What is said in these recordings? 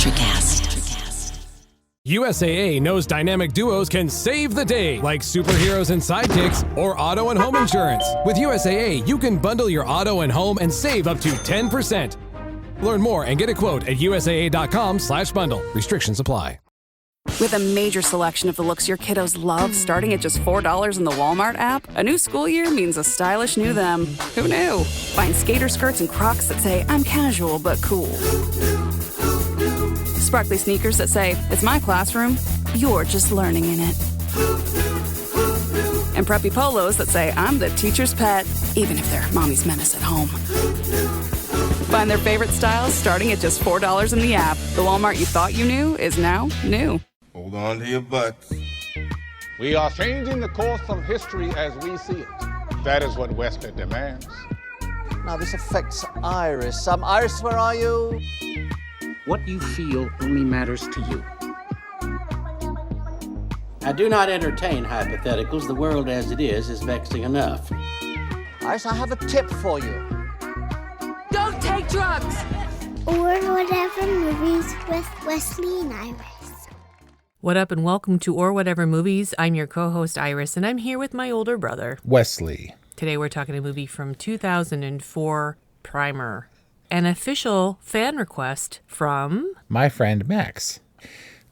Electricast. USAA knows dynamic duos can save the day, like superheroes and sidekicks or auto and home insurance. With USAA, you can bundle your auto and home and save up to 10%. Learn more and get a quote at usaa.com/bundle. Restrictions apply. With a major selection of the looks your kiddos love, starting at just $4 in the Walmart app, a new school year means a stylish new them. Who knew? Find skater skirts and Crocs that say, I'm casual but cool. Sparkly sneakers that say, it's my classroom, you're just learning in it. And preppy polos that say, I'm the teacher's pet, even if they're mommy's menace at home. Find their favorite styles starting at just $4 in the app. The Walmart you thought you knew is now new. Hold on to your butts. We are changing the course of history as we see it. That is what Wesley demands. Now this affects Iris. Iris, where are you? What you feel only matters to you. I do not entertain hypotheticals. The world as it is vexing enough. Iris, I have a tip for you. Don't take drugs! Or Whatever Movies with Wesley and Iris. What up and welcome to Or Whatever Movies. I'm your co-host Iris and I'm here with my older brother, Wesley. Today we're talking a movie from 2004, Primer. An official fan request from my friend Max.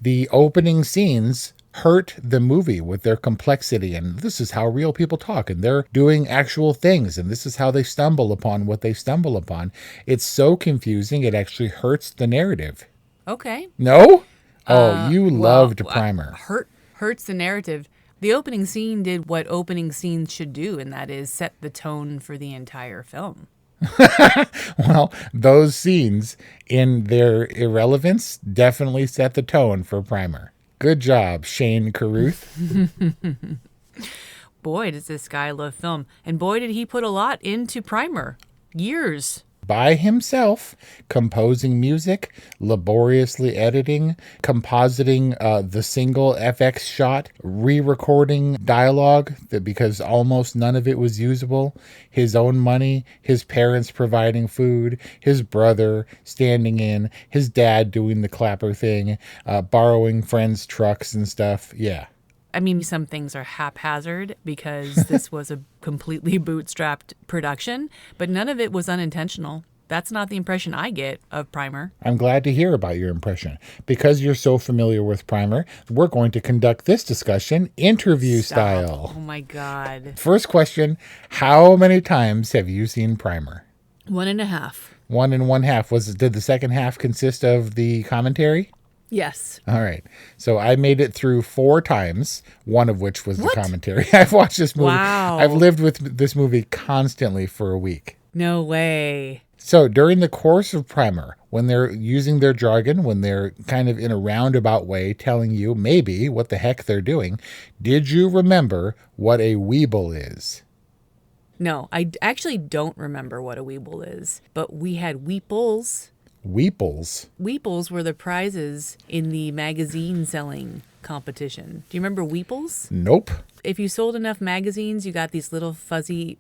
The opening scenes hurt the movie with their complexity, and this is how real people talk, and they're doing actual things, and this is how they stumble upon what they stumble upon. It's so confusing, it actually hurts the narrative. Okay. No? Oh, you loved Primer. Hurts the narrative. The opening scene did what opening scenes should do, and that is set the tone for the entire film. Well, those scenes in their irrelevance definitely set the tone for Primer. Good job, Shane Carruth. Boy, does this guy love film. And boy, did he put a lot into Primer. Years. By himself, composing music, laboriously editing, compositing the single FX shot, re-recording dialogue because almost none of it was usable, his own money, his parents providing food, his brother standing in, his dad doing the clapper thing, borrowing friends' trucks and stuff. Yeah. I mean, some things are haphazard because this was a completely bootstrapped production, but none of it was unintentional. That's not the impression I get of Primer. I'm glad to hear about your impression. Because you're so familiar with Primer, we're going to conduct this discussion interview style. Oh my God. First question, how many times have you seen Primer? 1.5. 1.5. Did the second half consist of the commentary? Yes. All right. So I made it through 4 times, one of which was the commentary. I've watched this movie. Wow. I've lived with this movie constantly for a week. No way. So during the course of Primer, when they're using their jargon, when they're kind of in a roundabout way telling you maybe what the heck they're doing, did you remember what a Weepuls is? No, I actually don't remember what a Weepuls is, but we had Weepuls. Weepuls? Weepuls were the prizes in the magazine selling competition. Do you remember Weepuls? Nope. If you sold enough magazines, you got these little fuzzy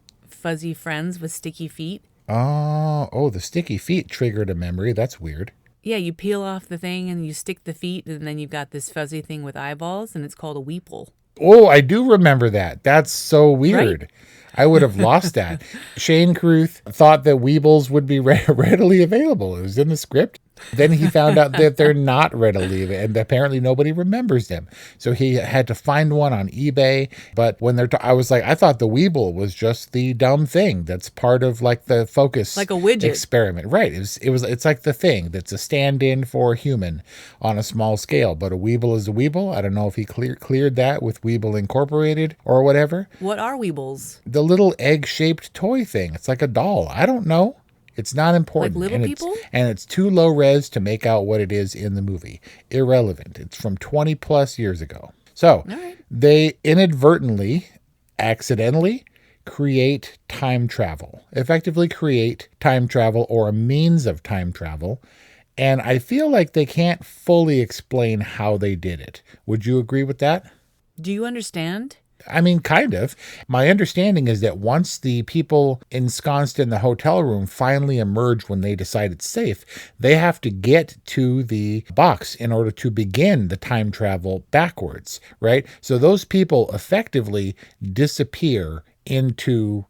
friends with sticky feet. Oh, the sticky feet triggered a memory. That's weird. Yeah, you peel off the thing and you stick the feet, and then you've got this fuzzy thing with eyeballs, and it's called a Weepul. Oh, I do remember that. That's so weird. Right? I would have lost that. Shane Carruth thought that Weepuls would be readily available. It was in the script. Then he found out that they're not readily available, and apparently nobody remembers them. So he had to find one on eBay. But when I was like, I thought the Weepuls was just the dumb thing that's part of like the Focus, like a widget experiment, right? It's like the thing that's a stand-in for a human on a small scale. But a Weepuls is a Weepuls. I don't know if he cleared that with Weepuls Incorporated or whatever. What are Weepuls? The little egg-shaped toy thing. It's like a doll. I don't know. It's not important. Like little people? And it's too low res to make out what it is in the movie. Irrelevant. It's from 20 plus years ago. So they inadvertently, accidentally create time travel. Effectively create time travel or a means of time travel. And I feel like they can't fully explain how they did it. Would you agree with that? Do you understand I mean, kind of. My understanding is that once the people ensconced in the hotel room finally emerge when they decide it's safe, they have to get to the box in order to begin the time travel backwards, right? So those people effectively disappear into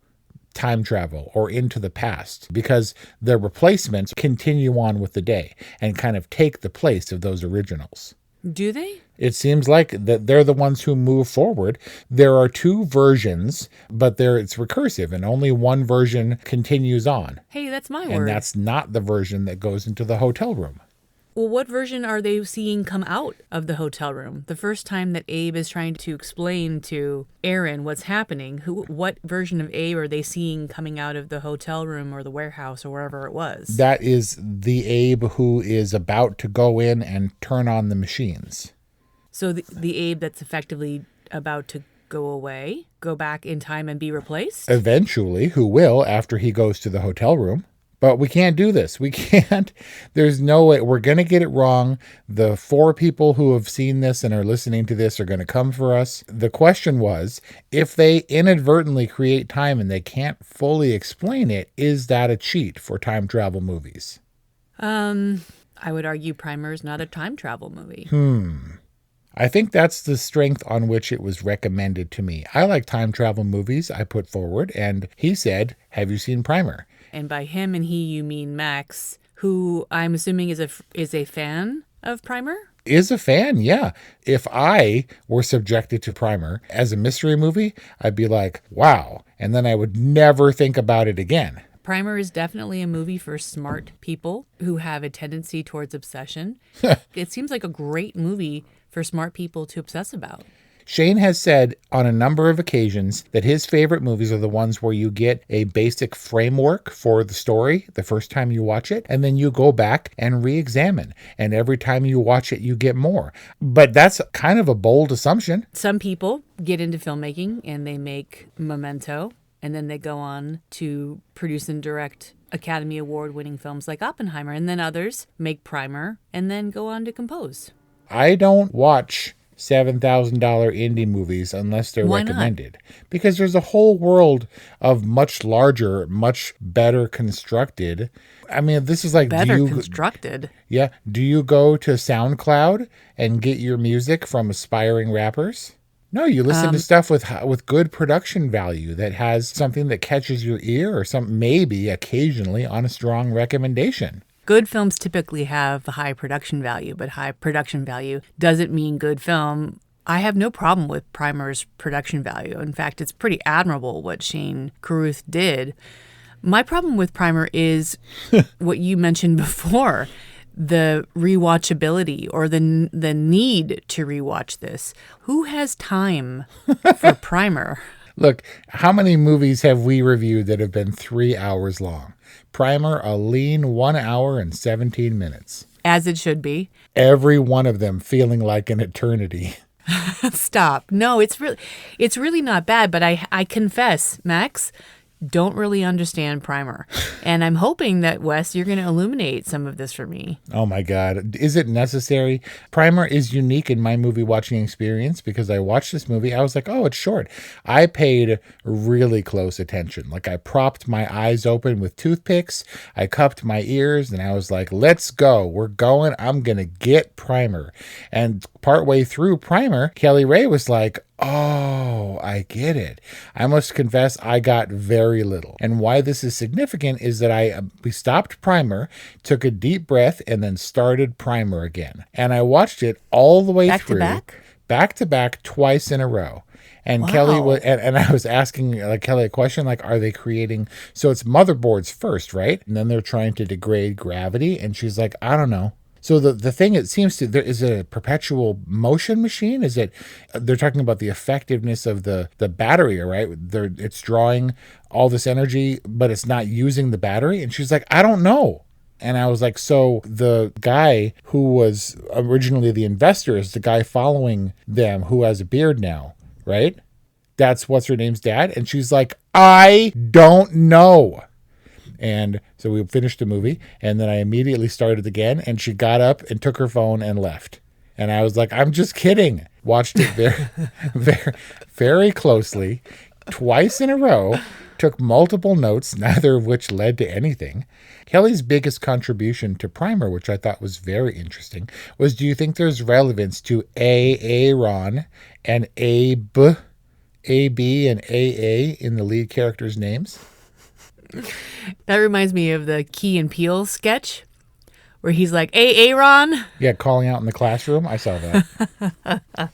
time travel or into the past because their replacements continue on with the day and kind of take the place of those originals. Do they? It seems like that they're the ones who move forward. There are 2 versions, but it's recursive, and only one version continues on. Hey, that's my And word. that's not the version that goes into the hotel room. Well, what version are they seeing come out of the hotel room? The first time that Abe is trying to explain to Aaron what's happening, what version of Abe are they seeing coming out of the hotel room or the warehouse or wherever it was? That is the Abe who is about to go in and turn on the machines. So the Abe that's effectively about to go away, go back in time and be replaced? Eventually, who will after he goes to the hotel room. But we can't do this. We can't. There's no way. We're going to get it wrong. The 4 people who have seen this and are listening to this are going to come for us. The question was, if they inadvertently create time and they can't fully explain it, is that a cheat for time travel movies? I would argue Primer is not a time travel movie. I think that's the strength on which it was recommended to me. I like time travel movies, I put forward, and he said, have you seen Primer? And by him and he, you mean Max, who I'm assuming is a fan of Primer? Is a fan, yeah. If I were subjected to Primer as a mystery movie, I'd be like, wow. And then I would never think about it again. Primer is definitely a movie for smart people who have a tendency towards obsession. It seems like a great movie for smart people to obsess about. Shane has said on a number of occasions that his favorite movies are the ones where you get a basic framework for the story the first time you watch it, and then you go back and re-examine. And every time you watch it, you get more. But that's kind of a bold assumption. Some people get into filmmaking and they make Memento, and then they go on to produce and direct Academy Award-winning films like Oppenheimer. And then others make Primer and then go on to compose. I don't watch $7,000 indie movies unless they're recommended. Because there's a whole world of much larger, much better constructed. I mean, this is like constructed. Yeah. Do you go to SoundCloud and get your music from aspiring rappers? No, you listen to stuff with good production value that has something that catches your ear or some maybe occasionally on a strong recommendation. Good films typically have high production value, but high production value doesn't mean good film. I have no problem with Primer's production value. In fact, it's pretty admirable what Shane Carruth did. My problem with Primer is what you mentioned before, the rewatchability or the need to rewatch this. Who has time for Primer? Look, how many movies have we reviewed that have been 3 hours long? Primer, a lean 1 hour and 17 minutes. As it should be. Every one of them feeling like an eternity. Stop. No, it's really not bad, but I confess, Max, don't really understand Primer. And I'm hoping that, Wes, you're going to illuminate some of this for me. Oh my God. Is it necessary? Primer is unique in my movie watching experience because I watched this movie. I was like, oh, it's short. I paid really close attention. Like I propped my eyes open with toothpicks. I cupped my ears and I was like, let's go. We're going. I'm going to get Primer. And partway through Primer, Kelly Ray was like, oh, I get it. I must confess I got very little. And why this is significant is that we stopped Primer, took a deep breath, and then started Primer again. And I watched it all the way through. Back to back, twice in a row. And wow. Kelly and I was asking Kelly a question like, are they creating? So it's motherboards first, right? And then they're trying to degrade gravity. And she's like, I don't know. So the thing, it seems to, is it a perpetual motion machine? Is it, they're talking about the effectiveness of the battery, right? It's drawing all this energy, but it's not using the battery. And she's like, I don't know. And I was like, so the guy who was originally the investor is the guy following them who has a beard now, right? That's what's her name's dad. And she's like, I don't know. And so we finished the movie, and then I immediately started again, and she got up and took her phone and left. And I was like, I'm just kidding. watched it very closely, twice in a row, took multiple notes, neither of which led to anything. Kelly's biggest contribution to Primer, which I thought was very interesting, was, do you think there's relevance to Aaron and Abe, AB and AA in the lead characters' names? That reminds me of the Key and Peele sketch where he's like, "Hey, Aaron." Yeah, calling out in the classroom. I saw that.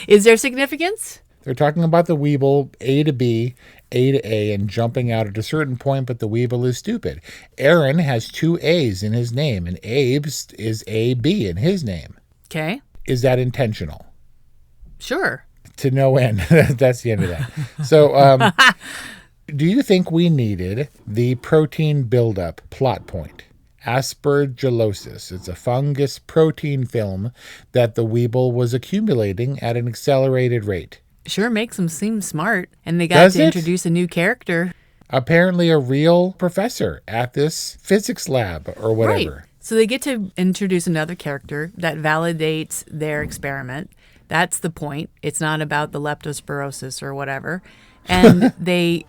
Is there significance? They're talking about the Weeble, A to B, A to A, and jumping out at a certain point, but the Weeble is stupid. Aaron has 2 A's in his name, and Abe's is AB in his name. Okay. Is that intentional? Sure. To no end. That's the end of that. So, do you think we needed the protein buildup plot point? Aspergillosis. It's a fungus protein film that the Weeble was accumulating at an accelerated rate. Sure makes them seem smart. And they got to introduce a new character. Apparently a real professor at this physics lab or whatever. Right. So they get to introduce another character that validates their experiment. That's the point. It's not about the leptospirosis or whatever. And they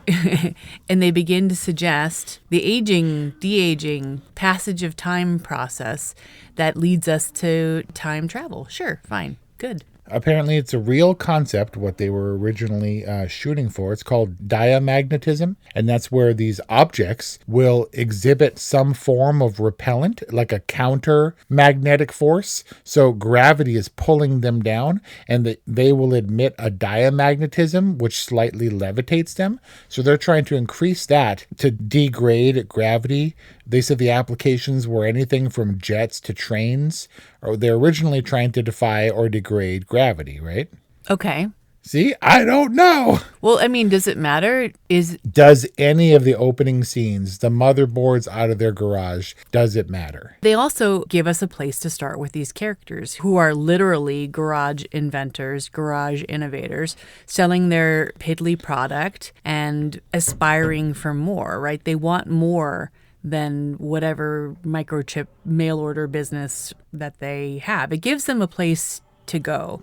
begin to suggest the aging, de-aging, passage of time process that leads us to time travel. Sure, fine, good. Apparently it's a real concept, what they were originally shooting for. It's called diamagnetism, and that's where these objects will exhibit some form of repellent, like a counter magnetic force. So gravity is pulling them down, and they will emit a diamagnetism, which slightly levitates them. So they're trying to increase that to degrade gravity. They said the applications were anything from jets to trains, or they're originally trying to defy or degrade gravity, right? Okay. See, I don't know. Well, I mean, does it matter? Does any of the opening scenes, the motherboards out of their garage, does it matter? They also give us a place to start with these characters who are literally garage inventors, garage innovators, selling their piddly product and aspiring for more, right? They want more than whatever microchip mail order business that they have. It gives them a place to go.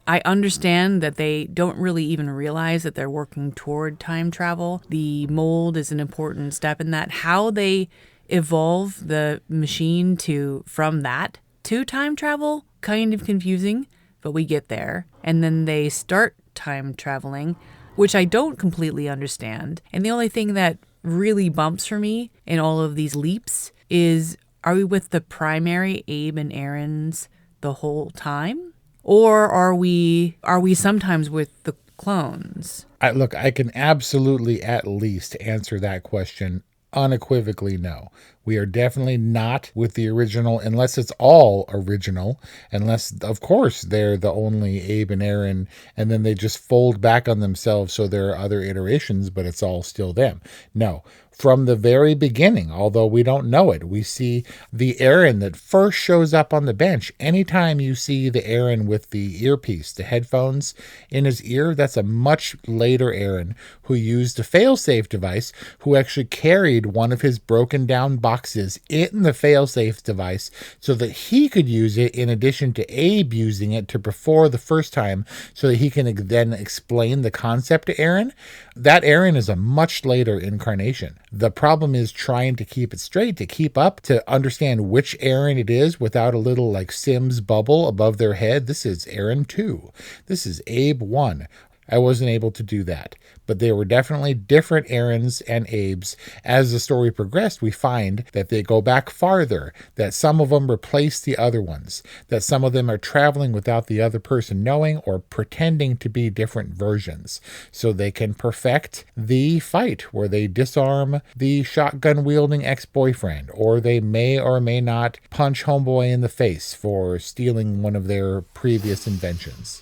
I understand that they don't really even realize that they're working toward time travel. The mold is an important step in that. How they evolve the machine from that to time travel, kind of confusing, but we get there. And then they start time traveling, which I don't completely understand. And the only thing that really bumps for me in all of these leaps is, are we with the primary Abe and Aaron's the whole time? Or are we sometimes with the clones? I can absolutely at least answer that question unequivocally no. We are definitely not with the original, unless it's all original, unless, of course, they're the only Abe and Aaron, and then they just fold back on themselves so there are other iterations, but it's all still them. No. From the very beginning, although we don't know it, we see the Aaron that first shows up on the bench. Anytime you see the Aaron with the earpiece, the headphones in his ear, that's a much later Aaron who used a failsafe device, who actually carried one of his broken down boxes in the failsafe device so that he could use it in addition to Abe using it to before the first time, so that he can then explain the concept to Aaron. That Aaron is a much later incarnation. The problem is trying to keep it straight, to keep up, to understand which Aaron it is without a little like Sims bubble above their head. This is Aaron 2. This is Abe 1. I wasn't able to do that. But they were definitely different Aarons and Abes. As the story progressed, we find that they go back farther, that some of them replace the other ones, that some of them are traveling without the other person knowing or pretending to be different versions, so they can perfect the fight where they disarm the shotgun-wielding ex-boyfriend, or they may or may not punch homeboy in the face for stealing one of their previous inventions.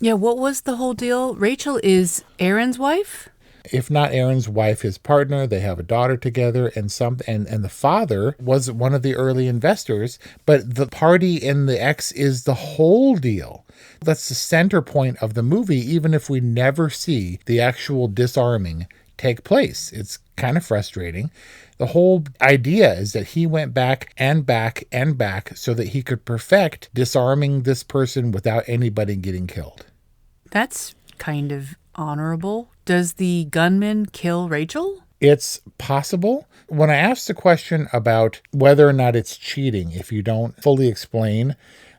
Yeah, what was the whole deal? Rachel is Aaron's wife? If not Aaron's wife, his partner. They have a daughter together, and the father was one of the early investors, but the party in the X is the whole deal. That's the center point of the movie, even if we never see the actual disarming take place. It's kind of frustrating. The whole idea is that he went back and back and back so that he could perfect disarming this person without anybody getting killed. That's kind of honorable. Does the gunman kill Rachel? It's possible. When I asked the question about whether or not it's cheating if you don't fully explain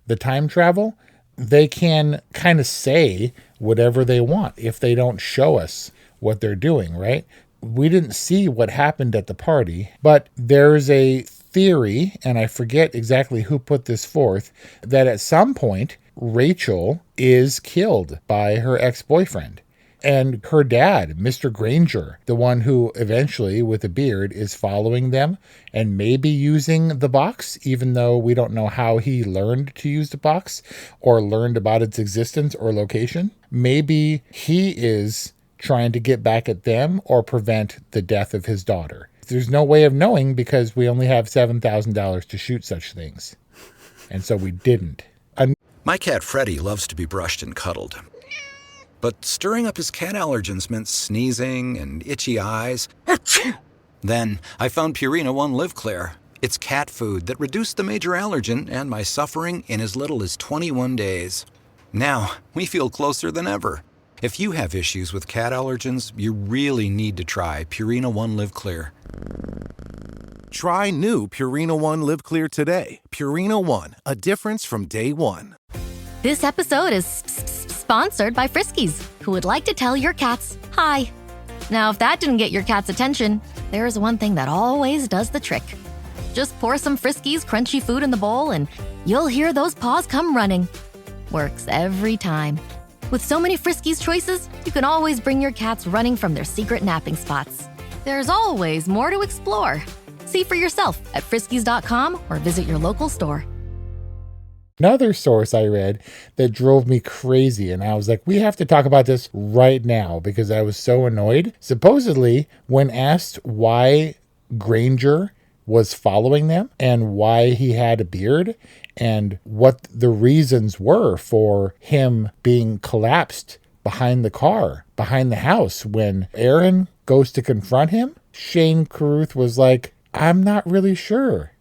the time travel, they can kind of say whatever they want if they don't show us what they're doing, right? We didn't see what happened at the party, but there's a theory, and I forget exactly who put this forth, that at some point Rachel is killed by her ex-boyfriend. And her dad, Mr. Granger, the one who eventually, with a beard, is following them and maybe using the box, even though we don't know how he learned to use the box or learned about its existence or location. Maybe he is trying to get back at them or prevent the death of his daughter. There's no way of knowing because we only have $7,000 to shoot such things. And so we didn't. My cat Freddie loves to be brushed and cuddled. But stirring up his cat allergens meant sneezing and itchy eyes. Then I found Purina One Live Clear. It's cat food that reduced the major allergen and my suffering in as little as 21 days. Now, we feel closer than ever. If you have issues with cat allergens, you really need to try Purina One Live Clear. Try new Purina One Live Clear today. Purina One, a difference from day one. This episode is sponsored by Friskies, who would like to tell your cats hi. Now, if that didn't get your cat's attention, there is one thing that always does the trick. Just pour some Friskies crunchy food in the bowl and you'll hear those paws come running. Works every time. With so many Friskies choices, you can always bring your cats running from their secret napping spots. There's always more to explore. See for yourself at friskies.com or visit your local store. Another source I read that drove me crazy, and I was like, we have to talk about this right now because I was so annoyed. Supposedly, when asked why Granger was following them and why he had a beard and what the reasons were for him being collapsed behind the car, behind the house, when Aaron goes to confront him, Shane Carruth was like, I'm not really sure.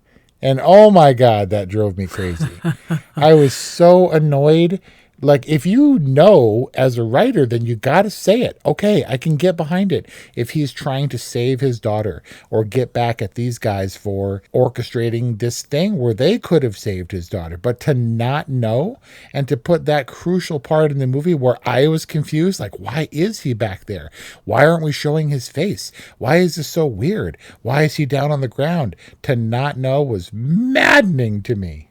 And oh my God, that drove me crazy. I was so annoyed. Like, if you know as a writer, then you got to say it. Okay, I can get behind it. If he's trying to save his daughter or get back at these guys for orchestrating this thing where they could have saved his daughter. But to not know and to put that crucial part in the movie where I was confused, like, why is he back there? Why aren't we showing his face? Why is this so weird? Why is he down on the ground? To not know was maddening to me.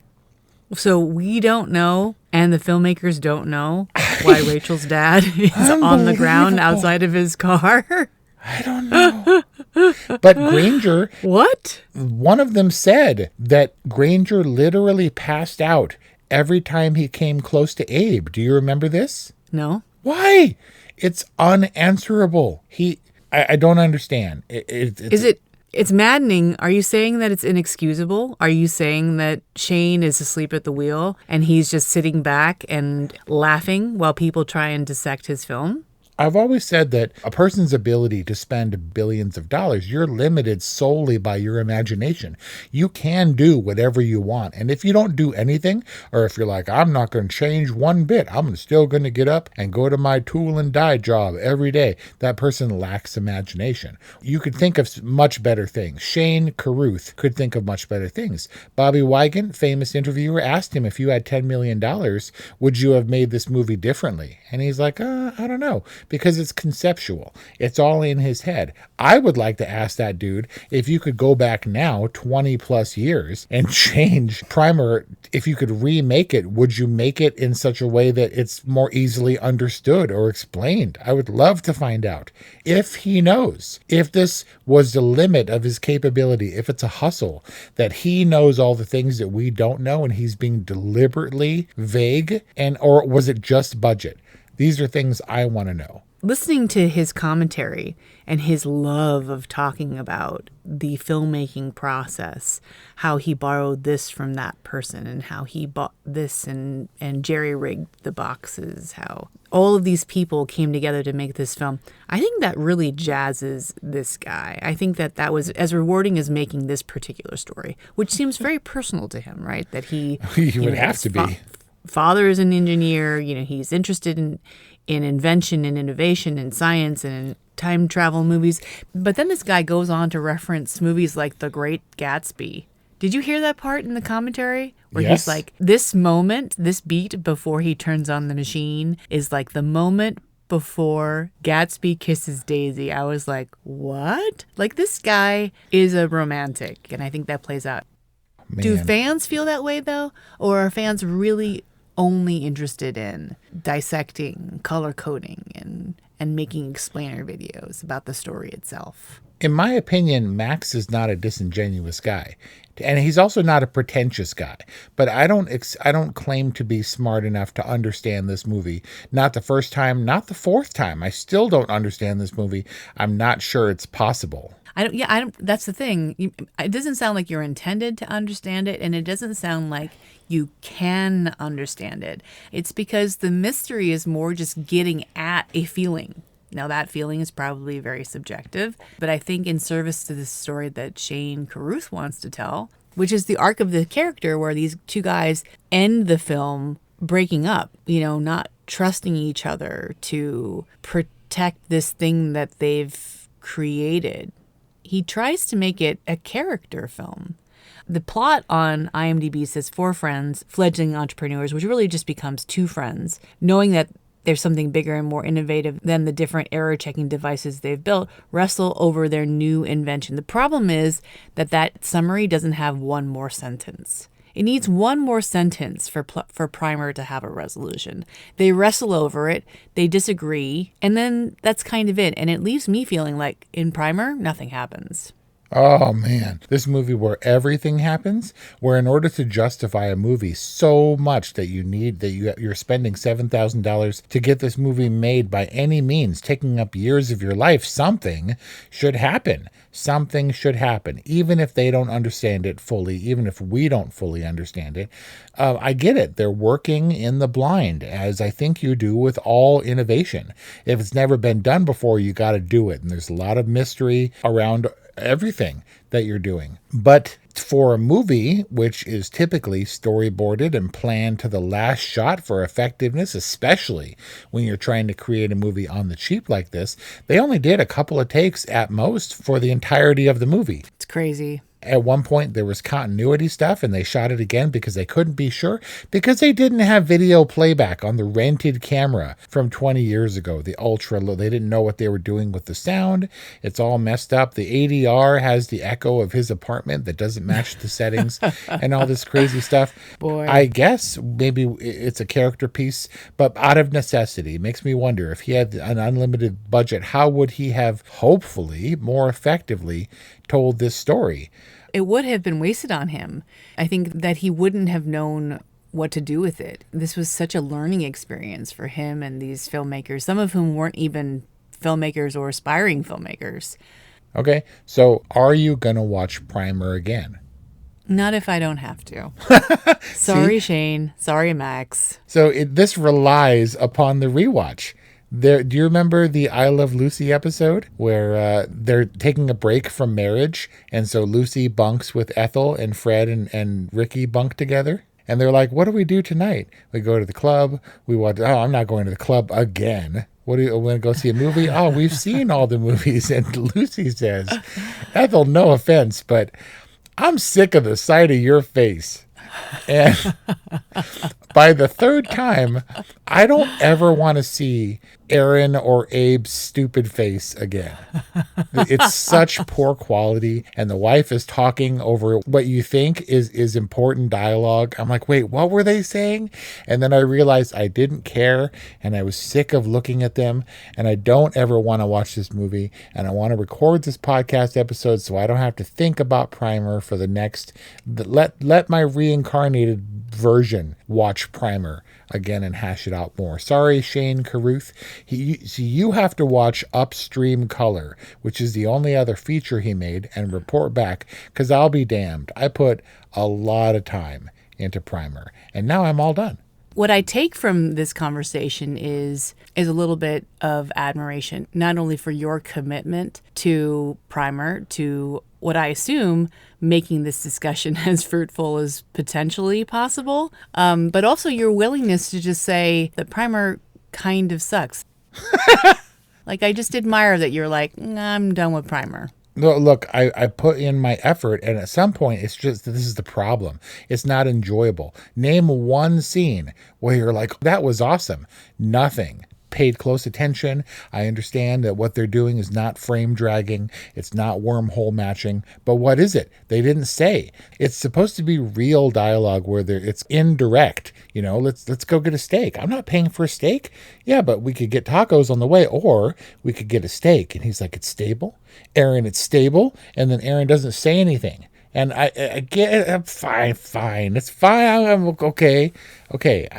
So we don't know, and the filmmakers don't know why Rachel's dad is on the ground outside of his car? I don't know. But Granger... What? One of them said that Granger literally passed out every time he came close to Abe. Do you remember this? No. Why? It's unanswerable. I don't understand. It's maddening. Are you saying that it's inexcusable? Are you saying that Shane is asleep at the wheel and he's just sitting back and laughing while people try and dissect his film? I've always said that a person's ability to spend billions of dollars, you're limited solely by your imagination. You can do whatever you want. And if you don't do anything, or if you're like, I'm not going to change one bit, I'm still going to get up and go to my tool and die job every day, that person lacks imagination. You could think of much better things. Shane Carruth could think of much better things. Bobby Wygant, famous interviewer, asked him, if you had $10 million, would you have made this movie differently? And he's like, I don't know. Because it's conceptual. It's all in his head. I would like to ask that dude if you could go back now 20 plus years and change Primer. If you could remake it, would you make it in such a way that it's more easily understood or explained? I would love to find out if he knows, if this was the limit of his capability, if it's a hustle, that he knows all the things that we don't know and he's being deliberately vague, or was it just budget? These are things I want to know. listening to his commentary and his love of talking about the filmmaking process, how he borrowed this from that person and how he bought this and jerry-rigged the boxes, how all of these people came together to make this film. I think that really jazzes this guy. I think that was as rewarding as making this particular story, which seems very personal to him, right? That he would have to be. Father is an engineer. He's interested in invention and innovation and science and in time travel movies. But then this guy goes on to reference movies like The Great Gatsby. Did you hear that part in the commentary? Where Yes. he's like, this moment, this beat before he turns on the machine is like the moment before Gatsby kisses Daisy. I was like, what? Like, this guy is a romantic. And I think that plays out. Man. Do fans feel that way, though? Or are fans really only interested in dissecting, color coding, and making explainer videos about the story itself? In my opinion, Max is not a disingenuous guy, and he's also not a pretentious guy. But I don't claim to be smart enough to understand this movie. Not the first time, not the fourth time. I still don't understand this movie. I'm not sure it's possible. I don't. That's the thing. It doesn't sound like you're intended to understand it, and it doesn't sound like you can understand it. It's because the mystery is more just getting at a feeling. Now, that feeling is probably very subjective, but I think in service to the story that Shane Carruth wants to tell, which is the arc of the character where these two guys end the film breaking up, not trusting each other to protect this thing that they've created. He tries to make it a character film. The plot on IMDb says 4 friends, fledgling entrepreneurs, which really just becomes 2 friends, knowing that there's something bigger and more innovative than the different error-checking devices they've built, wrestle over their new invention. The problem is that summary doesn't have one more sentence. It needs one more sentence for Primer to have a resolution. They wrestle over it, they disagree, and then that's kind of it. And it leaves me feeling like in Primer, nothing happens. Oh man, this movie where everything happens, where in order to justify a movie so much that you're spending $7,000 to get this movie made by any means, taking up years of your life, something should happen. Something should happen, even if they don't understand it fully, even if we don't fully understand it. I get it. They're working in the blind, as I think you do with all innovation. If it's never been done before, you got to do it. And there's a lot of mystery around everything that you're doing. But for a movie, which is typically storyboarded and planned to the last shot for effectiveness, especially when you're trying to create a movie on the cheap like this, they only did a couple of takes at most for the entirety of the movie. It's crazy. At one point, there was continuity stuff, and they shot it again because they couldn't be sure, because they didn't have video playback on the rented camera from 20 years ago, the ultra low. They didn't know what they were doing with the sound. It's all messed up. The ADR has the echo of his apartment that doesn't match the settings and all this crazy stuff. Boy. I guess maybe it's a character piece, but out of necessity. It makes me wonder, if he had an unlimited budget, how would he have hopefully more effectively told this story? It would have been wasted on him. I think that he wouldn't have known what to do with it. This was such a learning experience for him and these filmmakers, some of whom weren't even filmmakers or aspiring filmmakers. Okay, so are you going to watch Primer again? Not if I don't have to. Sorry, Shane. Sorry, Max. So this relies upon the rewatch. Do you remember the I Love Lucy episode where they're taking a break from marriage, and so Lucy bunks with Ethel, and Fred and Ricky bunk together? And they're like, what do we do tonight? We go to the club. We watch. Oh, I'm not going to the club again. What do you want to go see a movie? Oh, we've seen all the movies. And Lucy says, Ethel, no offense, but I'm sick of the sight of your face. And by the third time, I don't ever want to see Aaron or Abe's stupid face again. It's such poor quality, and the wife is talking over what you think is important dialogue. I'm like, wait, what were they saying? And then I realized I didn't care, and I was sick of looking at them, and I don't ever want to watch this movie, and I want to record this podcast episode so I don't have to think about Primer for the next. Let my reincarnated version watch Primer again and hash it out more. Sorry, Shane Carruth. You have to watch Upstream Color, which is the only other feature he made, and report back, because I'll be damned. I put a lot of time into Primer, and now I'm all done. What I take from this conversation is a little bit of admiration, not only for your commitment to Primer, to what I assume making this discussion as fruitful as potentially possible, but also your willingness to just say that Primer kind of sucks. Like, I just admire that you're like, nah, I'm done with Primer. No, look, I put in my effort, and at some point, it's just, this is the problem. It's not enjoyable. Name one scene where you're like, that was awesome. Nothing. Paid close attention. I understand that what they're doing is not frame dragging. It's not wormhole matching. But what is it? They didn't say. It's supposed to be real dialogue where it's indirect. You know, let's go get a steak. I'm not paying for a steak. Yeah, but we could get tacos on the way, or we could get a steak. And he's like, it's stable. Aaron, it's stable. And then Aaron doesn't say anything. And I get it. I'm fine. It's fine. I'm okay. Okay.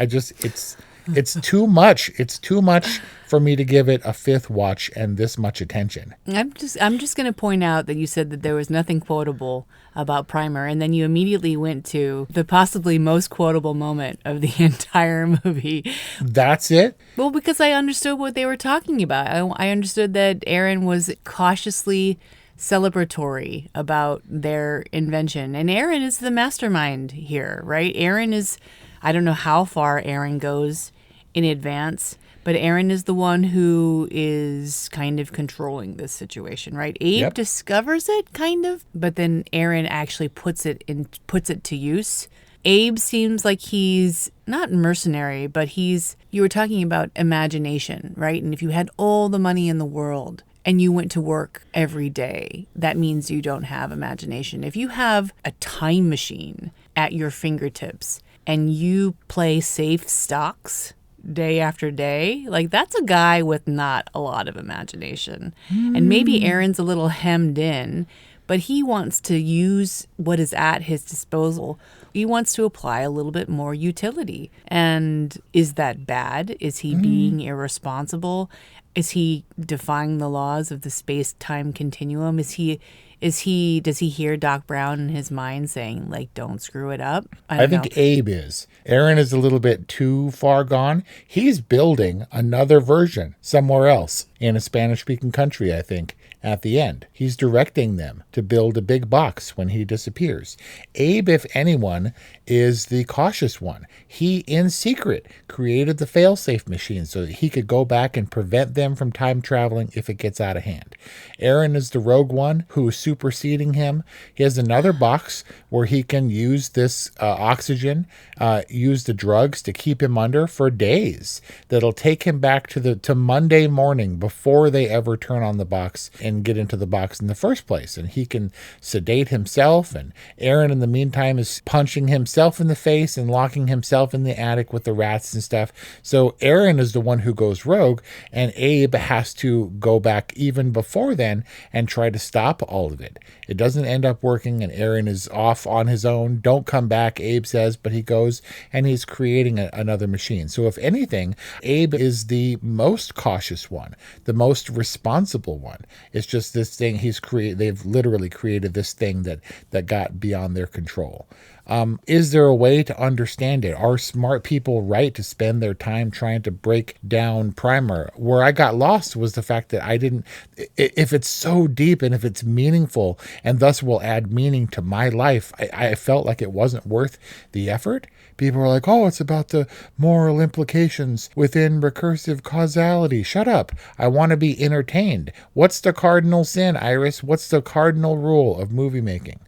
It's too much. It's too much for me to give it a fifth watch and this much attention. I'm just going to point out that you said that there was nothing quotable about Primer, and then you immediately went to the possibly most quotable moment of the entire movie. That's it? Well, because I understood what they were talking about. I understood that Aaron was cautiously celebratory about their invention, and Aaron is the mastermind here, right? Aaron is, I don't know how far Aaron goes in advance, but Aaron is the one who is kind of controlling this situation, right? Abe discovers it, kind of, but then Aaron actually puts it to use. Abe seems like he's not mercenary, but you were talking about imagination, right? And if you had all the money in the world and you went to work every day, that means you don't have imagination. If you have a time machine at your fingertips and you play safe stocks day after day, like, that's a guy with not a lot of imagination. And maybe Aaron's a little hemmed in, but he wants to use what is at his disposal. He wants to apply a little bit more utility. And is that bad? Is he being irresponsible? Is he defying the laws of the space-time continuum? Does he hear Doc Brown in his mind saying, like, don't screw it up? I think Abe is. Aaron is a little bit too far gone. He's building another version somewhere else in a Spanish-speaking country, I think, at the end. He's directing them to build a big box when he disappears. Abe, if anyone, is the cautious one. He, in secret, created the failsafe machine so that he could go back and prevent them from time traveling if it gets out of hand. Aaron is the rogue one who is superseding him. He has another box where he can use this oxygen, use the drugs to keep him under for days. That'll take him back to Monday morning before they ever turn on the box and get into the box in the first place. And he can sedate himself, and Aaron in the meantime is punching himself in the face and locking himself in the attic with the rats and stuff. So Aaron is the one who goes rogue, and Abe has to go back even before then and try to stop all of it. It doesn't end up working, and Aaron is off on his own. Don't come back, Abe says, but he goes and he's creating another machine. So if anything, Abe is the most cautious one, the most responsible one. It's just this thing they've literally created this thing that got beyond their control. Is there a way to understand it? Are smart people right to spend their time trying to break down Primer? Where I got lost was the fact that if it's so deep and if it's meaningful and thus will add meaning to my life, I felt like it wasn't worth the effort. People are like, oh, it's about the moral implications within recursive causality. Shut up. I want to be entertained. What's the cardinal sin, Iris? What's the cardinal rule of movie making?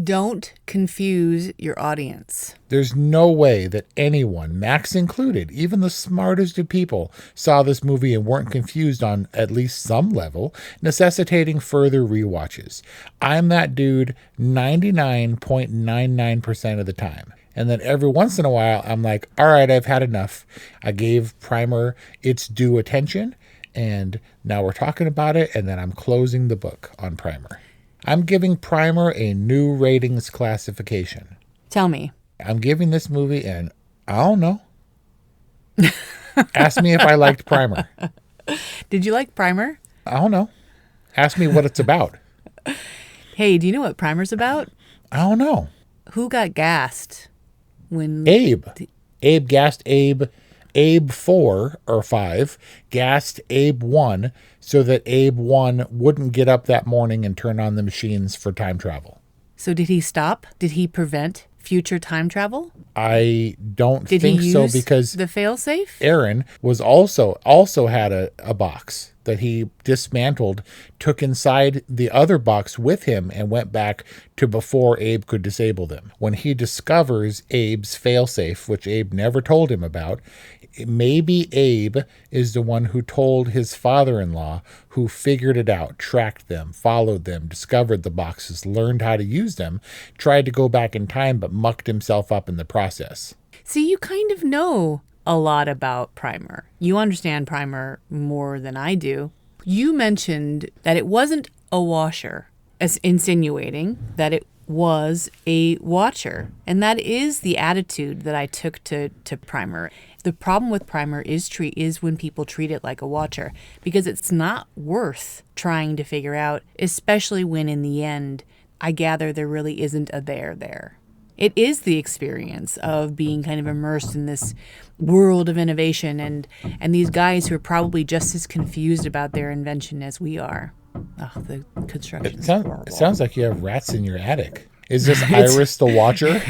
Don't confuse your audience. There's no way that anyone, Max included, even the smartest of people, saw this movie and weren't confused on at least some level, necessitating further rewatches. I'm that dude 99.99% of the time. And then every once in a while, I'm like, all right, I've had enough. I gave Primer its due attention, and now we're talking about it, and then I'm closing the book on Primer. I'm giving Primer a new ratings classification. Tell me. I'm giving this movie an, I don't know. Ask me if I liked Primer. Did you like Primer? I don't know. Ask me what it's about. Hey, do you know what Primer's about? I don't know. Who got gassed when Abe? Abe gassed Abe. Abe 4 or 5 gassed Abe 1 so that Abe 1 wouldn't get up that morning and turn on the machines for time travel. So did he stop? Did he prevent future time travel? I don't Did think he so use because the failsafe? Aaron was also had a box that he dismantled, took inside the other box with him, and went back to before Abe could disable them. When he discovers Abe's failsafe, which Abe never told him about, maybe Abe is the one who told his father-in-law, who figured it out, tracked them, followed them, discovered the boxes, learned how to use them, tried to go back in time, but mucked himself up in the process. See, you kind of know a lot about Primer. You understand Primer more than I do. You mentioned that it wasn't a washer, as insinuating that it was a watcher. And that is the attitude that I took to Primer. The problem with Primer is when people treat it like a watcher, because it's not worth trying to figure out, especially when in the end, I gather there really isn't a there. It is the experience of being kind of immersed in this world of innovation and these guys who are probably just as confused about their invention as we are. Oh, the construction. It sounds like you have rats in your attic. Is this Iris the Watcher?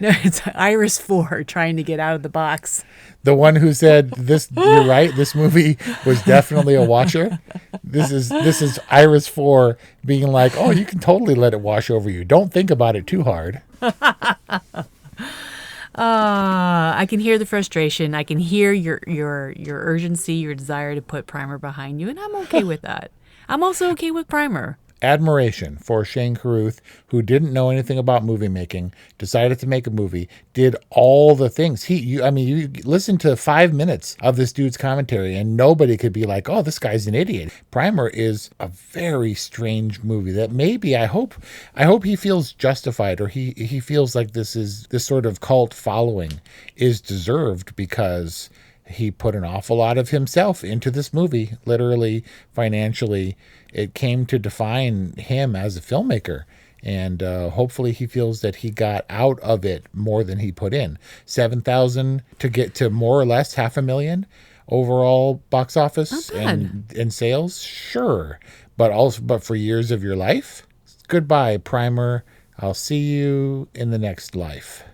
No, it's Iris 4 trying to get out of the box. The one who said this, you're right, this movie was definitely a watcher. This is Iris 4 being like, oh, you can totally let it wash over you. Don't think about it too hard. I can hear the frustration. I can hear your urgency, your desire to put Primer behind you, and I'm okay with that. I'm also okay with Primer. Admiration for Shane Carruth, who didn't know anything about movie making, decided to make a movie, did all the things. You listen to 5 minutes of this dude's commentary and nobody could be like, oh, this guy's an idiot. Primer is a very strange movie that maybe I hope he feels justified, or he feels like this sort of cult following is deserved, because he put an awful lot of himself into this movie, literally, financially. It came to define him as a filmmaker, and hopefully he feels that he got out of it more than he put in. 7,000 to get to more or less 500,000 overall box office and sales, sure, but for years of your life, goodbye, Primer. I'll see you in the next life.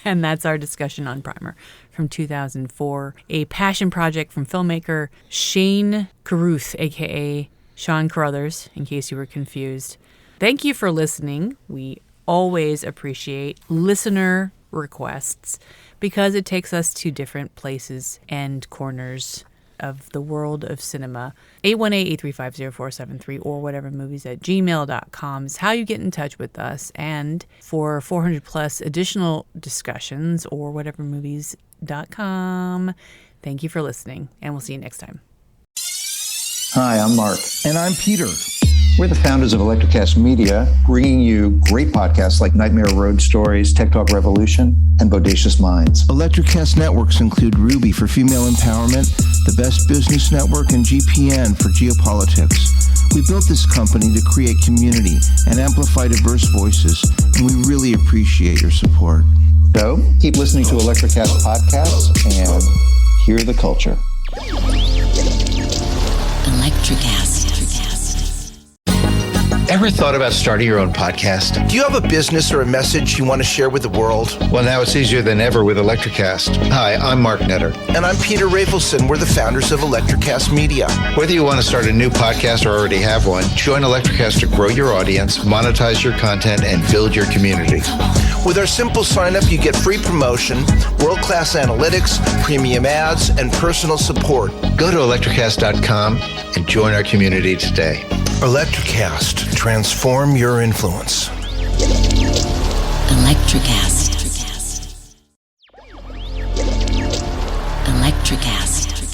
And that's our discussion on Primer from 2004, a passion project from filmmaker Shane Carruth, a.k.a. Sean Carruthers, in case you were confused. Thank you for listening. We always appreciate listener requests because it takes us to different places and corners of the world of cinema. 818-835-0473 or whatevermovies@gmail.com is how you get in touch with us. And for 400 plus additional discussions, or whatevermovies.com. Thank you for listening, and we'll see you next time. Hi, I'm Mark. And I'm Peter. We're the founders of Electrocast Media, bringing you great podcasts like Nightmare Road Stories, Tech Talk Revolution, and Bodacious Minds. Electrocast networks include Ruby for female empowerment, the Best Business Network, and GPN for geopolitics. We built this company to create community and amplify diverse voices, and we really appreciate your support. So, keep listening to Electrocast podcasts and hear the culture. Electrocast. Ever thought about starting your own podcast? Do you have a business or a message you want to share with the world? Well, now it's easier than ever with Electrocast. Hi, I'm Mark Netter. And I'm Peter Rafelson. We're the founders of Electrocast Media. Whether you want to start a new podcast or already have one, join Electrocast to grow your audience, monetize your content, and build your community. With our simple sign-up, you get free promotion, world-class analytics, premium ads, and personal support. Go to electrocast.com and join our community today. Electrocast. Transform your influence. Electrocast. Electrocast.